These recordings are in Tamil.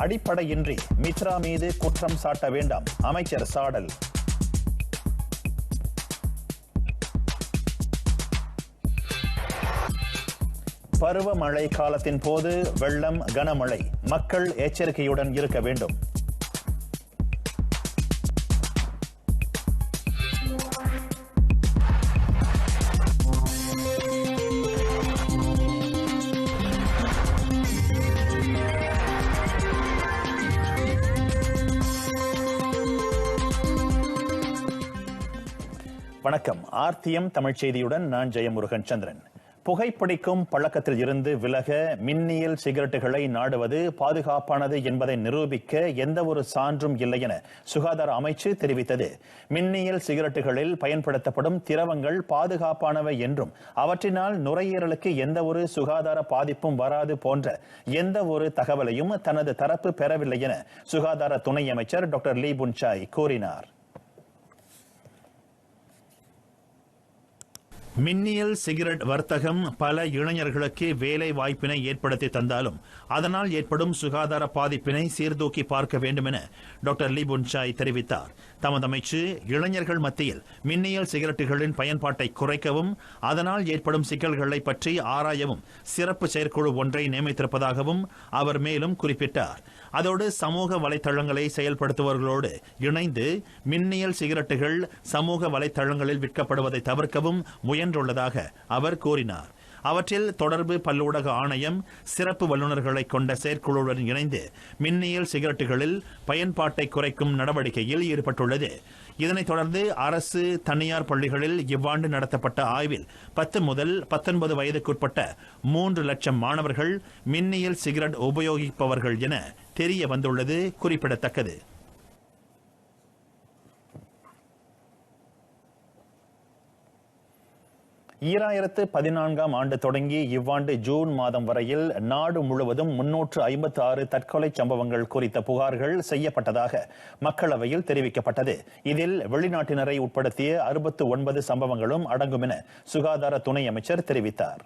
அடிப்படையின்றி மித்ரா மீது குற்றம் சாட்ட வேண்டாம், அமைச்சர் சாடல். பருவமழை காலத்தின் போது வெள்ளம், கனமழை, மக்கள் எச்சரிக்கையுடன் இருக்க வேண்டும். வணக்கம். ஆர்த்தியம் தமிழ் செய்தியுடன் நான் ஜெயமுருகன் சந்திரன். புகைப்பிடிக்கும் பழக்கத்தில் இருந்து விலக மின்னியல் சிகரெட்டுகளை நாடுவது பாதுகாப்பானது என்பதை நிரூபிக்க எந்த ஒரு சான்றும் இல்லை என சுகாதார அமைச்சு தெரிவித்தது. மின்னியல் சிகரெட்டுகளில் பயன்படுத்தப்படும் திரவங்கள் பாதுகாப்பானவை என்றும் அவற்றினால் நுரையீரலுக்கு எந்த ஒரு சுகாதார பாதிப்பும் வராது போன்ற எந்த ஒரு தகவலையும் தனது தரப்பு பெறவில்லை என சுகாதார துணை அமைச்சர் டாக்டர் லீ புன்சாய் கூறினார். மின்னியல் சிகரெட் வர்த்தகம் பல இளைஞர்களுக்கு வேலை வாய்ப்பினை ஏற்படுத்தி தந்தாலும் அதனால் ஏற்படும் சுகாதார பாதிப்பினை சீர்தூக்கி பார்க்க வேண்டும் என டாக்டர் லீ புன்சாய் தெரிவித்தார். தமது அமைச்சு இளைஞர்கள் மத்தியில் மின்னியல் சிகரெட்டுகளின் பயன்பாட்டை குறைக்கவும் அதனால் ஏற்படும் சிக்கல்களை பற்றி ஆராயவும் சிறப்பு செயற்குழு ஒன்றை நியமித்திருப்பதாகவும் அவர் மேலும் குறிப்பிட்டார். அதோடு சமூக வலைதளங்களை செயல்படுத்துபவர்களோடு இணைந்து மின்னியல் சிகரெட்டுகள் சமூக வலைதளங்களில் விற்கப்படுவதை தவிர்க்கவும் முயன்றுள்ளதாக அவர் கூறினார். அவற்றில் தொடர்பு பல்லூடக ஆணையம் சிறப்பு வல்லுநர்களை கொண்ட செயற்குழுவுடன் இணைந்து மின்னியல் சிகரெட்டுகளில் பயன்பாட்டை குறைக்கும் நடவடிக்கையில் ஈடுபட்டுள்ளது. இதனைத் தொடர்ந்து அரசு தனியார் பள்ளிகளில் இவ்வாண்டு நடத்தப்பட்ட ஆய்வில் 10 முதல் 19 வயதுக்குட்பட்ட 3 லட்சம் மாணவர்கள் மின்னியல் சிகரெட் உபயோகிப்பவர்கள் என தெரிய வந்துள்ளது குறிப்பிடத்தக்கது. 2014ஆம் ஆண்டு தொடங்கி இவ்வாண்டு ஜூன் மாதம் வரையில் நாடு முழுவதும் 356 தற்கொலை சம்பவங்கள் குறித்த புகார்கள் செய்யப்பட்டதாக மக்களவையில் தெரிவிக்கப்பட்டது. இதில் வெளிநாட்டினரை உட்படுத்திய 69 சம்பவங்களும் அடங்கும் என சுகாதார துணை அமைச்சர் தெரிவித்தார்.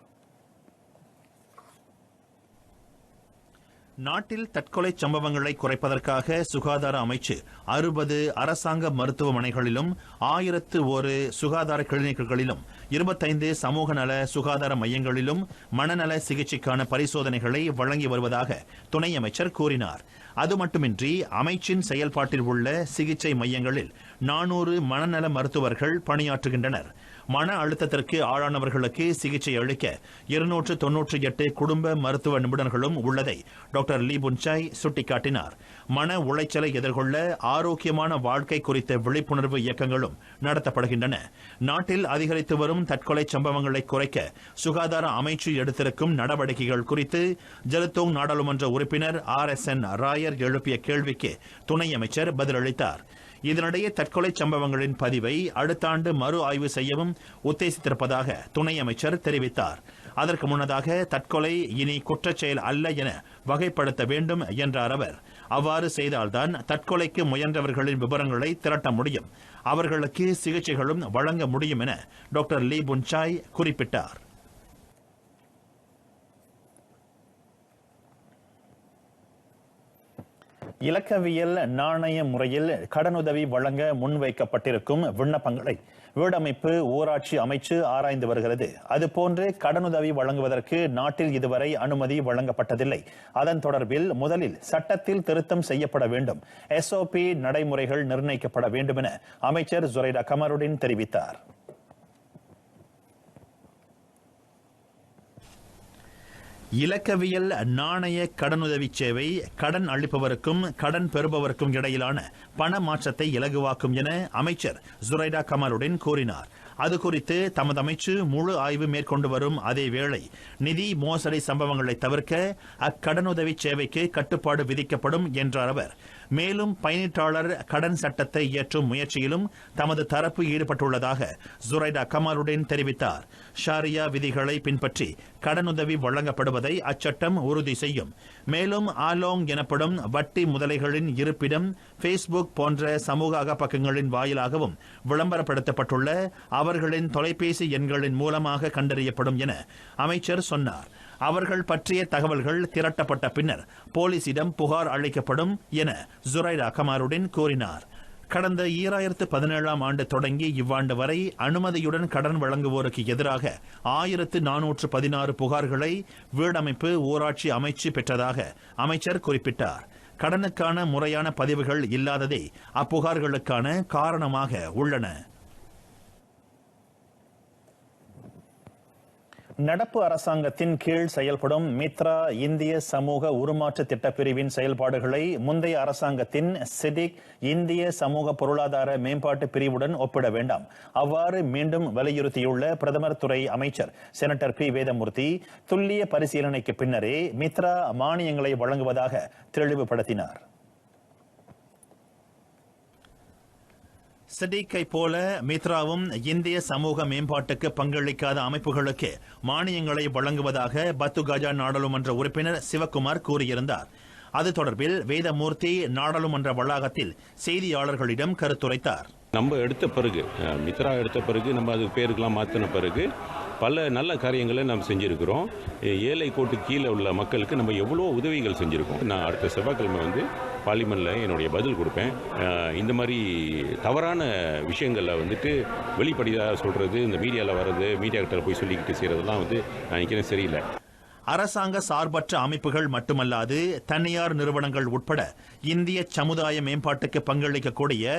நாட்டில் தற்கொலை சம்பவங்களை குறைப்பதற்காக சுகாதார அமைச்சு 60 அரசாங்க மருத்துவமனைகளிலும் 1001 சுகாதார கிளினிக்குகளிலும் 25 சமூக நல சுகாதார மையங்களிலும் மனநல சிகிச்சைக்கான பரிசோதனைகளை வழங்கி வருவதாக துணை அமைச்சர் கூறினார். அது மட்டுமின்றி அமைச்சின் செயல்பாட்டில் உள்ள சிகிச்சை மையங்களில் 400 மனநல மருத்துவர்கள் பணியாற்றுகின்றனர். மன அழுத்தத்திற்கு ஆளானவர்களுக்கு சிகிச்சை அளிக்க 298 குடும்ப மருத்துவ நிபுணர்களும் உள்ளதை டாக்டர் லீ புன்சாய் சுட்டிக்காட்டினார். மன உளைச்சலை எதிர்கொள்ள ஆரோக்கியமான வாழ்க்கை குறித்த விழிப்புணர்வு இயக்கங்களும் நடத்தப்படுகின்றன. நாட்டில் அதிகரித்து வரும் தற்கொலை சம்பவங்களை குறைக்க சுகாதார அமைச்சு எடுத்திருக்கும் நடவடிக்கைகள் குறித்து ஜெலுத்தோங் நாடாளுமன்ற உறுப்பினர் RSN ராயர் எழுப்பிய கேள்விக்கு துணை அமைச்சர் பதிலளித்தார். இதனிடையே தற்கொலை சம்பவங்களின் பதிவை அடுத்த ஆண்டு மறு ஆய்வு செய்யவும் உத்தேசித்திருப்பதாக துணை அமைச்சர் தெரிவித்தார். அதற்கு முன்னதாக தற்கொலை இனி குற்றச்செயல் அல்ல என வகைப்படுத்த வேண்டும் என்றார் அவர். அவ்வாறு செய்தால்தான் தற்கொலைக்கு முயன்றவர்களின் விவரங்களை திரட்ட முடியும், அவர்களுக்கு சிகிச்சைகளும் வழங்க முடியும் என டாக்டர் லீ புன்சாய் குறிப்பிட்டார். இலக்கவியல் நாணய முறையில் கடனுதவி வழங்க முன்வைக்கப்பட்டிருக்கும் விண்ணப்பங்களை வீடமைப்பு ஊராட்சி அமைச்சு ஆராய்ந்து வருகிறது. அதுபோன்று கடனுதவி வழங்குவதற்கு நாட்டில் இதுவரை அனுமதி வழங்கப்பட்டதில்லை. அதன் தொடர்பில் முதலில் சட்டத்தில் திருத்தம் செய்யப்பட வேண்டும், SOP நடைமுறைகள் நிர்ணயிக்கப்பட வேண்டும் என அமைச்சர் ஜுரைடா கமருடின் தெரிவித்தார். இலக்கவியல் நாணய கடனுதவி சேவை கடன் அளிப்பவருக்கும் கடன் பெறுபவருக்கும் இடையிலான பண மாற்றத்தை இலகுவாக்கும் என அமைச்சர் ஜுரைடா கமருடின் கூறினார். அது குறித்து தமது அமைச்சு முழு ஆய்வு மேற்கொண்டு வரும் அதே வேளை நிதி மோசடி சம்பவங்களை தவிர்க்க அக்கடனுதவி சேவைக்கு கட்டுப்பாடு விதிக்கப்படும் என்றார் அவர். மேலும் பயனீட்டாளர் கடன் சட்டத்தை இயற்றும் முயற்சியிலும் தமது தரப்பு ஈடுபட்டுள்ளதாக ஜுரைடா கமாலுடன் தெரிவித்தார். ஷாரியா விதிகளை பின்பற்றி கடனுதவி வழங்கப்படுவதை அச்சட்டம் உறுதி செய்யும். மேலும் ஆலோங் எனப்படும் வட்டி முதலைகளின் இருப்பிடம் பேஸ்புக் போன்ற சமூக அகப்பக்கங்களின் வாயிலாகவும் விளம்பரப்படுத்தப்பட்டுள்ள அவர்களின் தொலைபேசி எண்களின் மூலமாக கண்டறியப்படும் என அமைச்சர் சொன்னார். அவர்கள் பற்றிய தகவல்கள் திரட்டப்பட்ட பின்னர் போலீசிடம் புகார் அளிக்கப்படும் என ஜுரைரா கமாருடின் கூறினார். கடந்த 2017ஆம் ஆண்டு தொடங்கி இவ்வாண்டு வரை அனுமதியுடன் கடன் வழங்குவோருக்கு எதிராக 1416 புகார்களை வீடமைப்பு ஊராட்சி அமைச்சு பெற்றதாக அமைச்சர் குறிப்பிட்டார். கடனுக்கான முறையான பதிவுகள் இல்லாததே அப்புகார்களுக்கான காரணமாக உள்ளன. நடப்பு அரசாங்கத்தின் கீழ் செயல்படும் மித்ரா இந்திய சமூக உருமாற்ற திட்ட பிரிவின் செயல்பாடுகளை முந்தைய அரசாங்கத்தின் சிடிக் இந்திய சமூக பொருளாதார மேம்பாட்டு பிரிவுடன் ஒப்பிட வேண்டாம். அவ்வாறு மீண்டும் வலியுறுத்தியுள்ள பிரதமர் துறை அமைச்சர் செனட்டர் பி வேதமூர்த்தி துல்லிய பரிசீலனைக்கு பின்னரே மித்ரா மானியங்களை வழங்குவதாக தெளிவுபடுத்தினார். சிடிக்கை போல மித்ராவும் இந்திய சமூக மேம்பாட்டுக்கு பங்களிக்காத அமைப்புகளுக்கு மானியங்களை வழங்குவதாக பத்துகாஜா நாடாளுமன்ற உறுப்பினர் சிவக்குமார் கூறியிருந்தார். அது தொடர்பில் வேதமூர்த்தி நாடாளுமன்ற வளாகத்தில் செய்தியாளர்களிடம் கருத்துரைத்தார். நம்ம எடுத்த பிறகு மித்ரா எடுத்த பிறகு நம்ம அது பேருக்கெல்லாம் மாற்றின பிறகு பல நல்ல காரியங்களை நாம் செஞ்சுருக்கிறோம். ஏழை கோட்டு கீழே உள்ள மக்களுக்கு நம்ம எவ்வளோ உதவிகள் செஞ்சுருக்கோம். நான் அடுத்த செவ்வாய்க்கிழமை பார்லிமெண்ட்டில் என்னுடைய பதில் கொடுப்பேன். இந்த மாதிரி தவறான விஷயங்களில் வெளிப்படையாக சொல்கிறது, இந்த மீடியாவில் வர்றது, மீடியா கிட்ட போய் சொல்லிக்கிட்டு செய்கிறதெல்லாம் நான் நினைக்கிறேன் சரியில்லை. அரசாங்க சார்பற்ற அமைப்புகள் மட்டுமல்லாது தனியார் நிறுவனங்கள் உட்பட இந்திய சமுதாய மேம்பாட்டுக்கு பங்களிக்கக்கூடிய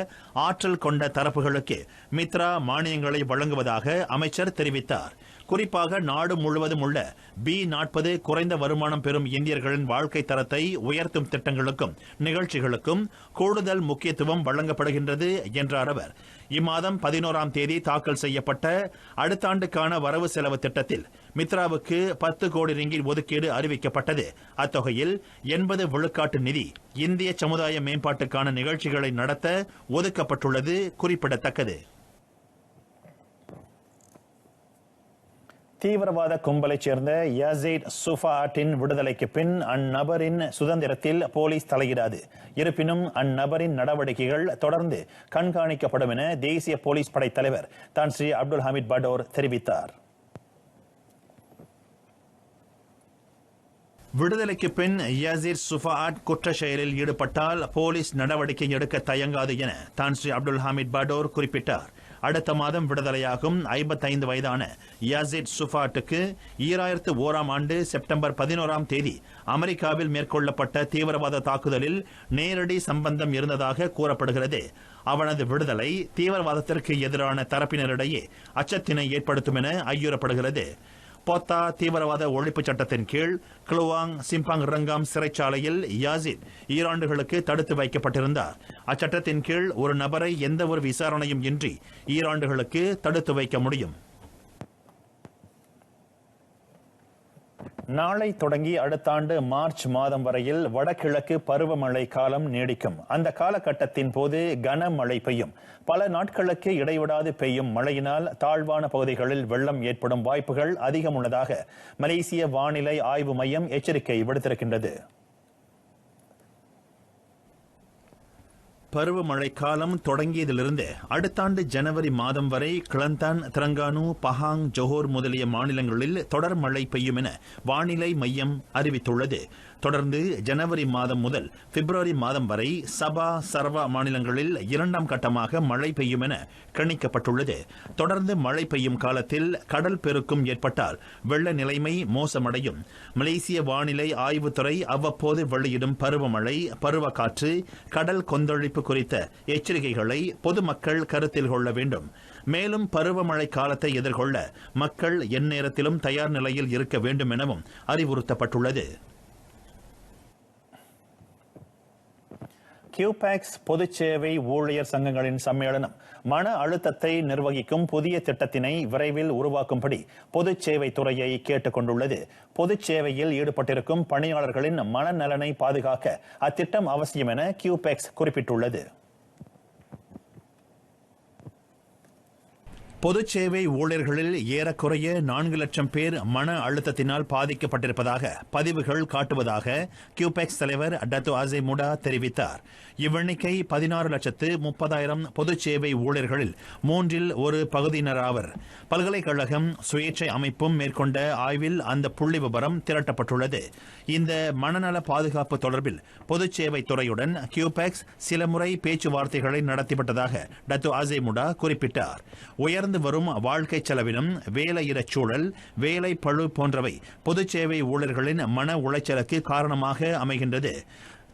ஆற்றல் கொண்ட தரப்புகளுக்கு மித்ரா மானியங்களை வழங்குவதாக அமைச்சர் தெரிவித்தார். குறிப்பாக நாடு முழுவதும் உள்ள B40 குறைந்த வருமானம் பெறும் இந்தியர்களின் வாழ்க்கை தரத்தை உயர்த்தும் திட்டங்களுக்கும் நிகழ்ச்சிகளுக்கும் கூடுதல் முக்கியத்துவம் வழங்கப்படுகின்றது என்றார் அவர். இம்மாதம் 11ஆம் தேதி தாக்கல் செய்யப்பட்ட அடுத்த ஆண்டுக்கான வரவு செலவு திட்டத்தில் மித்ராவுக்கு 10 கோடி ரிங்கிட் ஒதுக்கீடு அறிவிக்கப்பட்டது. அத்தொகையில் 80 விழுக்காட்டு நிதி இந்திய சமுதாய மேம்பாட்டுக்கான நிகழ்ச்சிகளை நடத்த ஒதுக்கப்பட்டுள்ளது குறிப்பிடத்தக்கது. தீவிரவாத கும்பலைச் சேர்ந்த யாசிட் சுஃபாட்டின் விடுதலைக்கு பின் அந்நபரின் சுதந்திரத்தில் போலீஸ் தலையிடாது. இருப்பினும் அந்நபரின் நடவடிக்கைகள் தொடர்ந்து கண்காணிக்கப்படும் என தேசிய போலீஸ் படை தலைவர் தான் ஸ்ரீ அப்துல் ஹமீத் படோர் தெரிவித்தார். விடுதலைக்கு பின் யாசிர் சுஃபாட் குற்ற செயலில் ஈடுபட்டால் போலீஸ் நடவடிக்கை எடுக்க தயங்காது என தான் ஸ்ரீ அப்துல் ஹமீத் படோர் குறிப்பிட்டார். அடுத்த மாதம் விடுதலையாகும் 55 வயதான யாசிட் சுஃபாட்டுக்கு 2001ஆம் ஆண்டு செப்டம்பர் 11ஆம் தேதி அமெரிக்காவில் மேற்கொள்ளப்பட்ட தீவிரவாத தாக்குதலில் நேரடி சம்பந்தம் இருந்ததாக கூறப்படுகிறது. அவனது விடுதலை தீவிரவாதத்திற்கு எதிரான தரப்பினரிடையே அச்சத்தினை ஏற்படுத்தும் என ஐயுறப்படுகிறது. போத்தா தீவிரவாத ஒழிப்பு சட்டத்தின் கீழ் கிளுவாங் சிம்பாங் ரங்காம் சிறைச்சாலையில் யாசிட் 2 ஆண்டுகளுக்கு தடுத்து வைக்கப்பட்டிருந்தார். அச்சட்டத்தின் கீழ் ஒரு நபரை எந்த ஒரு விசாரணையும் இன்றி 2 ஆண்டுகளுக்கு தடுத்து வைக்க முடியும். நாளை தொடங்கி அடுத்த ஆண்டு மார்ச் மாதம் வரையில் வடகிழக்கு பருவமழை காலம் நீடிக்கும். அந்த காலகட்டத்தின் போது கனமழை பெய்யும். பல நாட்களுக்கு இடைவிடாது பெய்யும் மழையினால் தாழ்வான பகுதிகளில் வெள்ளம் ஏற்படும் வாய்ப்புகள் அதிகம் உள்ளதாக மலேசிய வானிலை ஆய்வு மையம் எச்சரிக்கை விடுத்திருக்கின்றது. பருவமழை காலம் தொடங்கியதிலிருந்து அடுத்த ஆண்டு ஜனவரி மாதம் வரை கிளந்தான், திரங்கானு, பஹாங், ஜோஹோர் முதலிய மாநிலங்களில் தொடர் மழை பெய்யும் என வானிலை மையம் அறிவித்துள்ளது. தொடர்ந்து ஜனவரி மாதம் முதல் பிப்ரவரி மாதம் வரை சபா, சரவா மாநிலங்களில் 2ஆம் கட்டமாக மழை பெய்யும் என கணிக்கப்பட்டுள்ளது. தொடர்ந்து மழை பெய்யும் காலத்தில் கடல் பெருக்கும் ஏற்பட்டால் வெள்ள நிலைமை மோசமடையும். மலேசிய வானிலை ஆய்வுத்துறை அவ்வப்போது வெளியிடும் பருவமழை, பருவக்காற்று, கடல் கொந்தளிப்பு குறித்த எச்சரிக்கைகளை பொதுமக்கள் கருத்தில் கொள்ள வேண்டும். மேலும் பருவமழை காலத்தை எதிர்கொள்ள மக்கள் எந்நேரத்திலும் தயார் நிலையில் இருக்க வேண்டும் எனவும் அறிவுறுத்தப்பட்டுள்ளது. கியூபேக்ஸ் பொதுச் சேவை ஊழியர் சங்கங்களின் சம்மேளனம் மன அழுத்தத்தை நிர்வகிக்கும் புதிய திட்டத்தினை விரைவில் உருவாக்கும்படி பொதுச் சேவை துறையை கேட்டுக் கொண்டுள்ளது. பொதுச் சேவையில் ஈடுபட்டிருக்கும் பணியாளர்களின் மனநலனை பாதுகாக்க அத்திட்டம் அவசியம் என கியூபேக்ஸ் குறிப்பிட்டுள்ளது. பொது சேவை ஊழியர்களில் ஏறக்குறைய 4 லட்சம் பேர் மன அழுத்தத்தினால் பாதிக்கப்பட்டிருப்பதாக பதிவுகள் காட்டுவதாக கியூபெக்ஸ் தலைவர் டத்து அசே முடா தெரிவித்தார். இவ்வெண்ணிக்கை 16,30,000 பொது சேவை ஊழியர்களில் 1/3 பகுதியினராவர். பல்கலைக்கழகம் சுயேட்சை அமைப்பும் மேற்கொண்ட ஆய்வில் அந்த புள்ளி விவரம் திரட்டப்பட்டுள்ளது. இந்த மனநல பாதுகாப்பு தொடர்பில் பொது சேவை துறையுடன் கியூபெக்ஸ் சில முறை பேச்சுவார்த்தைகளை நடத்திவிட்டதாக டத்து அசே முடா குறிப்பிட்டார். உயர்ந்து வரும் வாழ்க்கை செலவினம், வேலையிடச் சூழல், வேலை பளு போன்றவை பொது சேவை ஊழியர்களின் மன உளைச்சலுக்கு காரணமாக அமைகின்றது.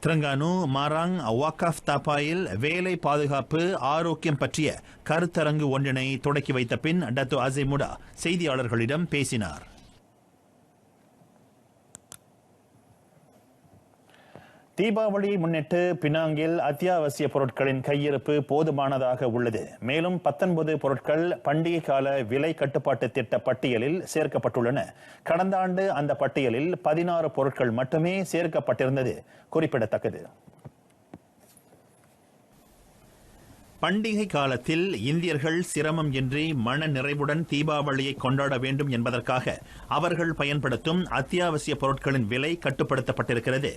திரங்கானு மாராங் வாக்காஃப் தாப்பாயில் வேலை பாதுகாப்பு ஆரோக்கியம் பற்றிய கருத்தரங்கு ஒன்றினை தொடக்கி வைத்த பின் டத்து அசே முடா செய்தியாளர்களிடம் பேசினார். தீபாவளியை முன்னிட்டு பினாங்கில் அத்தியாவசிய பொருட்களின் கையிருப்பு போதுமானதாக உள்ளது. மேலும் 19 பொருட்கள் பண்டிகை கால விலை கட்டுப்பாட்டு திட்ட பட்டியலில் சேர்க்கப்பட்டுள்ளன. கடந்த ஆண்டு அந்த பட்டியலில் 16 பொருட்கள் மட்டுமே சேர்க்கப்பட்டிருந்தது குறிப்பிடத்தக்கது. பண்டிகை காலத்தில் இந்தியர்கள் சிரமம் இன்றி மன நிறைவுடன் தீபாவளியை கொண்டாட வேண்டும் என்பதற்காக அவர்கள் பயன்படுத்தும் அத்தியாவசிய பொருட்களின் விலை கட்டுப்படுத்தப்பட்டிருக்கிறது.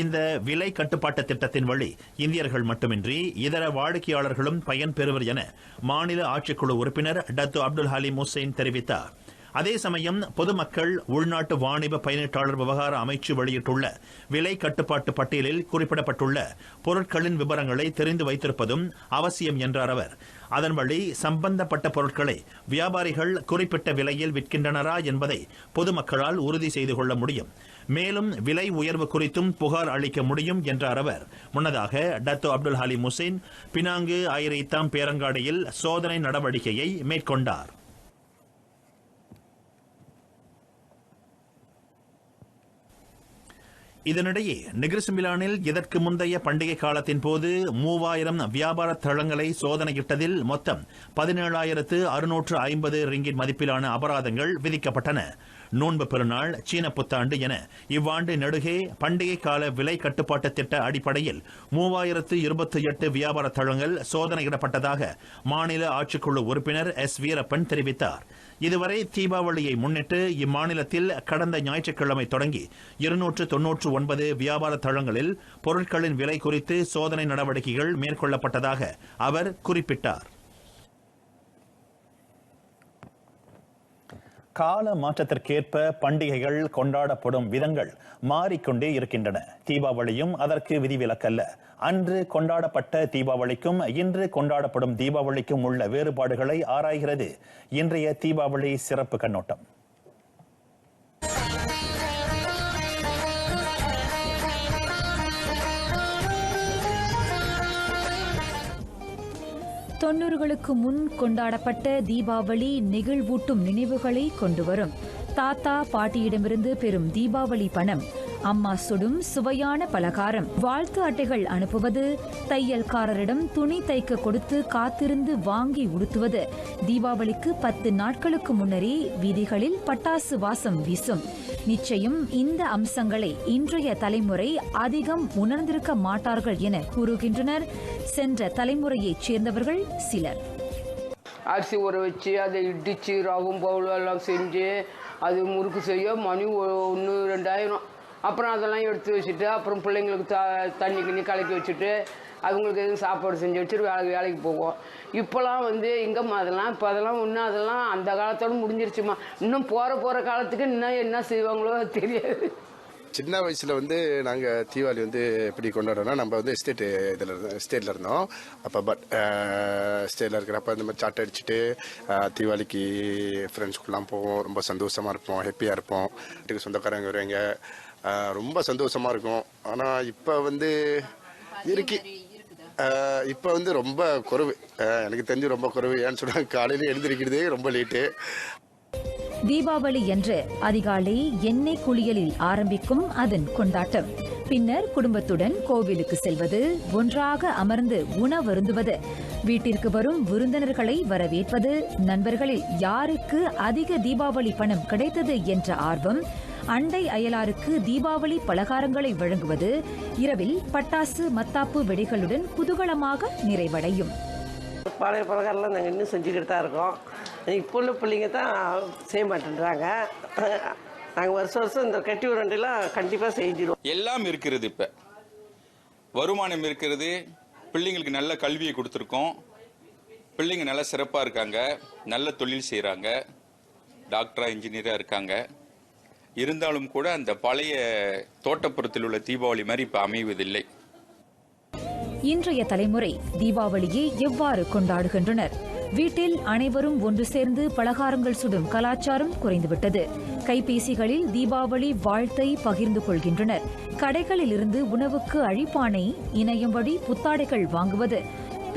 இந்த விலை கட்டுப்பாட்டு திட்டத்தின் வழி இந்தியர்கள் மட்டுமின்றி இதர வாடிக்கையாளர்களும் பயன்பெறுவர் என மாநில ஆட்சிக்குழு உறுப்பினர் டத்து அப்துல் ஹலீம் ஹுசைன் தெரிவித்தார். அதே சமயம் பொதுமக்கள் உள்நாட்டு வாணிப பயனீட்டாளர் விவகார அமைச்சு வெளியிட்டுள்ள விலை கட்டுப்பாட்டு பட்டியலில் குறிப்பிடப்பட்டுள்ள பொருட்களின் விவரங்களை தெரிந்து வைத்திருப்பதும் அவசியம் என்றார் அவர். அதன் வழி சம்பந்தப்பட்ட பொருட்களை வியாபாரிகள் குறிப்பிட்ட விலையில் விற்கின்றனரா என்பதை பொதுமக்களால் உறுதி செய்து கொள்ள முடியும். மேலும் விலை உயர்வு குறித்தும் புகார் அளிக்க முடியும் என்றார் அவர். முன்னதாக டத்து அப்துல் ஹலீம் ஹுசைன் பினாங்கு ஐரைத்தாம் பேரங்காடியில் சோதனை நடவடிக்கையை மேற்கொண்டார். இதனிடையே நெகிரிசுமிலானில் இதற்கு முந்தைய பண்டிகை காலத்தின் போது 3000 வியாபார தளங்களை சோதனையிட்டதில் மொத்தம் 17,650 ரிங்கிட் மதிப்பிலான அபராதங்கள் விதிக்கப்பட்டன. நோன்பு பெருநாள், சீன புத்தாண்டு என இவ்வாண்டு நெடுகே பண்டிகை கால விலை கட்டுப்பாட்டு திட்ட அடிப்படையில் 3028 வியாபார தளங்கள் சோதனையிடப்பட்டதாக மாநில ஆட்சிக்குழு உறுப்பினர் எஸ் வீரப்பன் தெரிவித்தார். இதுவரை தீபாவளியை முன்னிட்டு இம்மாநிலத்தில் கடந்த ஞாயிற்றுக்கிழமை தொடங்கி 299 வியாபார தளங்களில் பொருட்களின் விலை குறித்து சோதனை நடவடிக்கைகள் மேற்கொள்ளப்பட்டதாக அவர் குறிப்பிட்டார். கால மாற்றத்திற்கேற்ப பண்டிகைகள் கொண்டாடப்படும் விதங்கள் மாறிக்கொண்டே இருக்கின்றன. தீபாவளியும் அதற்கு விதிவிலக்கல்ல. அன்று கொண்டாடப்பட்ட தீபாவளிக்கும் இன்று கொண்டாடப்படும் தீபாவளிக்கும் உள்ள வேறுபாடுகளை ஆராய்கிறது இன்றைய தீபாவளி சிறப்பு கண்ணோட்டம். தொண்ணூறுகளுக்கு முன் கொண்டாடப்பட்ட தீபாவளி நெகிழ்வூட்டும் நினைவுகளை கொண்டு வரும். தாத்தா பாட்டியிடமிருந்து பெறும் தீபாவளி பணம், அம்மா சுடும் சுவையான பலகாரம், வாழ்த்து அட்டைகள் அனுப்புவது, தையல்காரரிடம் துணி தைக்க கொடுத்து காத்திருந்து வாங்கி உடுத்துவது, தீபாவளிக்கு 10 நாட்களுக்கு முன்னரே வீதிகளில் பட்டாசு வாசம் வீசும். நிச்சயம் இந்த அம்சங்களை இன்றைய தலைமுறை அதிகம் உணர்ந்திருக்க மாட்டார்கள் என கூறுகின்றனர் சென்ற தலைமுறையைச் சேர்ந்தவர்கள் சிலர். அரிசி ஊற வச்சு அதை இடித்து ரவும் பவுல் எல்லாம் செஞ்சு அது முறுக்கு செய்ய மணி 1-2 அப்புறம் அதெல்லாம் எடுத்து வச்சுட்டு அப்புறம் பிள்ளைங்களுக்கு தண்ணி கிண்ணி கலக்கி வச்சுட்டு அவங்களுக்கு எதுவும் சாப்பாடு செஞ்சு வச்சுட்டு வேலைக்கு போவோம். இப்போலாம் எங்கம்மா அதெல்லாம் இப்போ அதெல்லாம் ஒன்றும் அதெல்லாம் அந்த காலத்தோடு முடிஞ்சிருச்சுமா. இன்னும் போகிற காலத்துக்கு இன்னும் என்ன செய்வாங்களோ தெரியாது. சின்ன வயசில் நாங்கள் தீபாவளி எப்படி கொண்டாடுறோம்னா, நம்ம ஸ்டேட்டில் இருந்தோம். அப்போ ஸ்டேட்டில் இருக்கிறப்ப இந்த மாதிரி சாட்டை அடிச்சுட்டு தீபாவளிக்கு ஃப்ரெண்ட்ஸ்குள்ளலாம் போவோம். ரொம்ப சந்தோஷமாக இருப்போம், ஹாப்பியாக இருப்போம். வீட்டுக்கு சொந்தக்காரங்க வருவாங்க, ரொம்ப சந்தோஷமாக இருக்கும். ஆனால் இப்போ இப்போ ரொம்ப குறைவு, எனக்கு தெரிஞ்சு ரொம்ப குறைவு. ஏன்னு சொன்னால் காலையில் எழுந்திருக்கிறதே ரொம்ப லேட்டு. தீபாவளி என்று அதிகாலை எண்ணெய் குளியலில் ஆரம்பிக்கும் அதன் கொண்டாட்டம். பின்னர் குடும்பத்துடன் கோவிலுக்கு செல்வது, ஒன்றாக அமர்ந்து உணவருந்துவது, வீட்டிற்கு வரும் விருந்தினர்களை வரவேற்பது, நண்பர்களில் யாருக்கு அதிக தீபாவளி பணம் கிடைத்தது என்ற ஆர்வம், அண்டை அயலாருக்கு தீபாவளி பலகாரங்களை வழங்குவது, இரவில் பட்டாசு மத்தாப்பு வெடிகளுடன் குதூகலமாக நிறைவடையும். பழைய பலகாரம்லாம் நாங்கள் இன்னும் செஞ்சுக்கிட்டு தான் இருக்கோம். இப்போ உள்ள பிள்ளைங்க தான் செய்ய மாட்டேன்றாங்க. நாங்கள் வருஷம் இந்த கட்டி உருண்டைலாம் கண்டிப்பாக செஞ்சிடுவோம். எல்லாம் இருக்கிறது. இப்போ வருமானம் இருக்கிறது, பிள்ளைங்களுக்கு நல்ல கல்வியை கொடுத்துருக்கோம், பிள்ளைங்க நல்லா சிறப்பாக இருக்காங்க, நல்ல தொழில் செய்கிறாங்க, டாக்டரா இன்ஜினியராக இருக்காங்க. இருந்தாலும் கூட அந்த பழைய தோட்டப்புறத்தில் உள்ள தீபாவளி மாதிரி இப்போ அமைவதில்லை. இன்றைய தலைமுறை தீபாவளியை எவ்வாறு கொண்டாடுகின்றனர்? வீட்டில் அனைவரும் ஒன்று சேர்ந்து பலகாரங்கள் சுடும் கலாச்சாரம் குறைந்துவிட்டது. கைபேசிகளில் தீபாவளி வாழ்த்தை பகிர்ந்து கொள்கின்றனர். கடைகளில் இருந்து உணவுக்கு அழிப்பானை, இணையம் வழி புத்தாடைகள் வாங்குவது,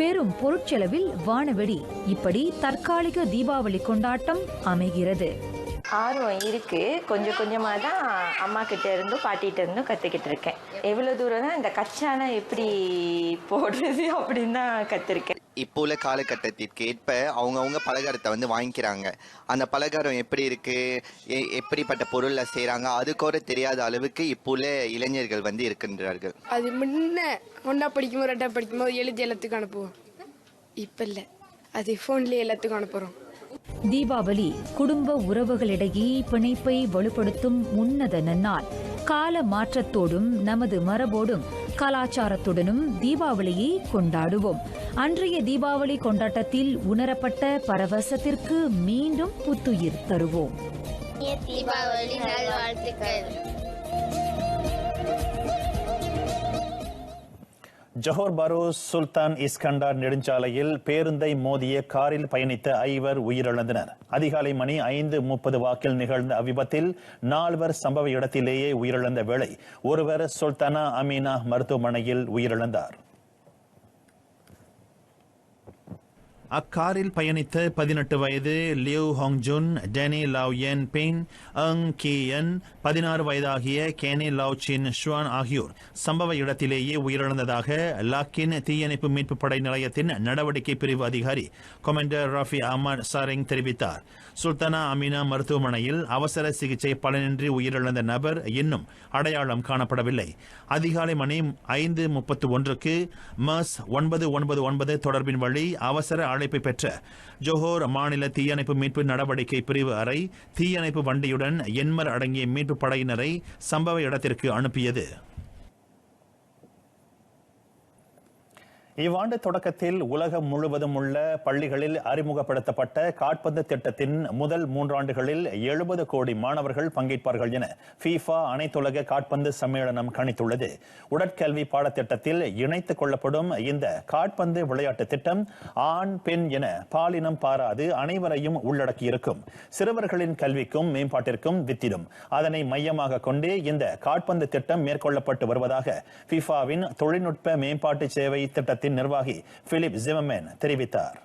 பெரும் பொருட்செலவில் வானவெடி, இப்படி தற்காலிக தீபாவளி கொண்டாட்டம் அமைகிறது. ஆர்வம் இருக்கு. கொஞ்சம் கொஞ்சமாக தான் அம்மா கிட்ட இருந்தும் பாட்டிகிட்ட இருந்தும் கற்றுக்கிட்டு இருக்கேன். எவ்வளோ தூரம் தான் இந்த கச்சானா எப்படி போடுறது அப்படின்னு தான் கற்றுருக்கேன். இப்போ உள்ள காலகட்டத்திற்கு ஏற்ப அவங்கவுங்க பலகாரத்தை வாங்கிக்கிறாங்க. அந்த பலகாரம் எப்படி இருக்கு, எப்படிப்பட்ட பொருள்ல செய்கிறாங்க, அது கூட தெரியாத அளவுக்கு இப்போ உள்ள இளைஞர்கள் இருக்கின்றார்கள். அது முன்ன ஒன்றா படிக்கும்போது 2ஆம் படிக்கும்போது எழுதி எல்லாத்துக்கும் அனுப்புவோம். இப்போ இல்லை, அது ஃபோன்லேயே எல்லாத்துக்கும் அனுப்புகிறோம். தீபாவளி குடும்ப உறவுகளிடையே பிணைப்பை வலுப்படுத்தும் உன்னத நன்னாள். கால மாற்றத்தோடும் நமது மரபோடும் கலாச்சாரத்துடனும் தீபாவளியை கொண்டாடுவோம். அன்றைய தீபாவளி கொண்டாட்டத்தில் உணரப்பட்ட பரவசத்திற்கு மீண்டும் புத்துயிர் தருவோம். தீபாவளி நல்வாழ்த்துக்கள். ஜோஹர் பாரு சுல்தான் இஸ்கண்டார் நெடுஞ்சாலையில் பேருந்தை மோதிய காரில் பயணித்த 5 உயிரிழந்தனர். அதிகாலை மணி 5:30 வாக்கில் நிகழ்ந்த அவ்விபத்தில் 4 சம்பவ இடத்திலேயே உயிரிழந்த வேளை ஒருவர் சுல்தானா அமீனா மருத்துவமனையில் உயிரிழந்தார். அக்காரில் பயணித்த 18 வயது லியூ ஹாங்ஜுன், டெனி லாவ் யன் பிங், அங் கியன், 16 வயதாகிய கேனி லாவ் சின் ஷுவான் ஆகியோர் சம்பவ இடத்திலேயே உயிரிழந்ததாக லாக்கின் தீயணைப்பு மீட்பு படை நிலையத்தின் நடவடிக்கை பிரிவு அதிகாரி கொமாண்டர் ரஃபி அஹ்மத் சாரிங் தெரிவித்தார். சுல்தானா அமீனா மருத்துவமனையில் அவசர சிகிச்சை பலனின்றி உயிரிழந்த நபர் இன்னும் அடையாளம் காணப்படவில்லை. அதிகாலை மணி 5:31க்கு மஸ் 999 தொடர்பின் வழி அவசர அழைப்பை பெற்ற ஜோஹர் மாநில தீயணைப்பு மீட்பு நடவடிக்கை பிரிவு அறை தீயணைப்பு வண்டியுடன் எண்மர் அடங்கிய மீட்பு படையினரை சம்பவ இடத்திற்கு அனுப்பியது. இவ்வாண்டு தொடக்கத்தில் உலகம் முழுவதும் உள்ள பள்ளிகளில் அறிமுகப்படுத்தப்பட்ட காற்பந்து திட்டத்தின் முதல் 3 ஆண்டுகளில் 70 கோடி மாணவர்கள் பங்கேற்பார்கள் என FIFA அனைத்துலக காற்பந்து சம்மேளனம் கணித்துள்ளது. உடற்கல்வி பாடத்திட்டத்தில் இணைத்துக் கொள்ளப்படும் இந்த காற்பந்து விளையாட்டு திட்டம் ஆண் பெண் என பாலினம் பாராது அனைவரையும் உள்ளடக்கியிருக்கும். சிறுவர்களின் கல்விக்கும் மேம்பாட்டிற்கும் வித்திடும். அதனை மையமாக கொண்டே இந்த காற்பந்து திட்டம் மேற்கொள்ளப்பட்டு வருவதாக FIFAவின் தொழில்நுட்ப மேம்பாட்டு சேவை திட்டத்தின் நிர்வாகி பிலிப் ஜிமர்மேன் தெரிவித்தார்.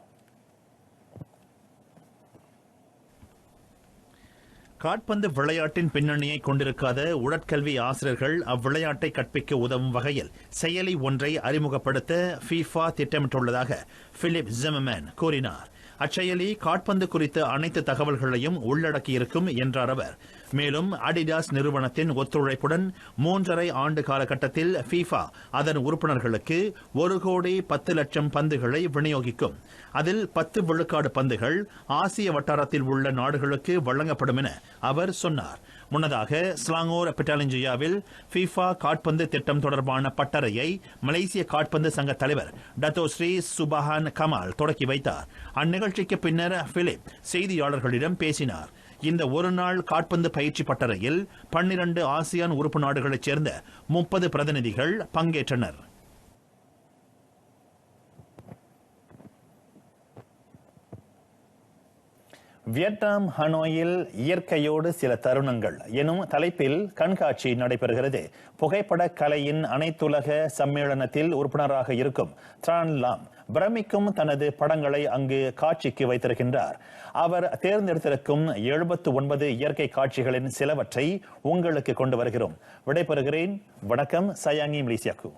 காற்பந்து விளையாட்டின் பின்னணியை கொண்டிருக்காத உடற்கல்வி ஆசிரியர்கள் அவ்விளையாட்டை கற்பிக்க உதவும் வகையில் செயலி ஒன்றை அறிமுகப்படுத்த FIFA திட்டமிட்டுள்ளதாக பிலிப் ஜிமர்மேன் கூறினார். அச்செயலி காற்பந்து குறித்த அனைத்து தகவல்களையும் உள்ளடக்கியிருக்கும் என்றார் அவர். மேலும் அடிடாஸ் நிறுவனத்தின் ஒத்துழைப்புடன் 3.5 ஆண்டு காலகட்டத்தில் FIFA அதன் உறுப்பினர்களுக்கு 1,10,00,000 பந்துகளை விநியோகிக்கும். அதில் 10 விழுக்காடு பந்துகள் ஆசிய வட்டாரத்தில் உள்ள நாடுகளுக்கு வழங்கப்படும் என அவர் சொன்னார். முன்னதாக ஸ்லாங்கோர் பெட்டாலிஞ்சியாவில் FIFA காற்பந்து திட்டம் தொடர்பான பட்டறையை மலேசிய காற்பந்து சங்க தலைவர் டத்தோ ஸ்ரீ சுபஹான் கமால் தொடக்கி வைத்தார். அந்நிகழ்ச்சிக்கு பின்னர் பிலிப் செய்தியாளர்களிடம் பேசினார். இந்த ஒரு நாள் காற்பந்து பயிற்சி பட்டறையில் 12 ஆசியான் உறுப்பு நாடுகளைச் சேர்ந்த 30 பிரதிநிதிகள் பங்கேற்றனர். வியட்நாம் ஹனோயில் இயற்கையோடு சில தருணங்கள் எனும் தலைப்பில் கண்காட்சி நடைபெறுகிறது. புகைப்பட கலையின் அனைத்துலக சம்மேளனத்தில் உறுப்பினராக இருக்கும் த்ரான் லாம் பிரமிக்கும் தனது படங்களை அங்கு காட்சிக்கு வைத்திருக்கின்றார். அவர் தேர்ந்தெடுத்திருக்கும் 79 இயற்கை காட்சிகளின் சிலவற்றை உங்களுக்கு கொண்டு வருகிறோம். விடைபெறுகிறேன். வணக்கம். சயாங்கி மலேசியாக்கு.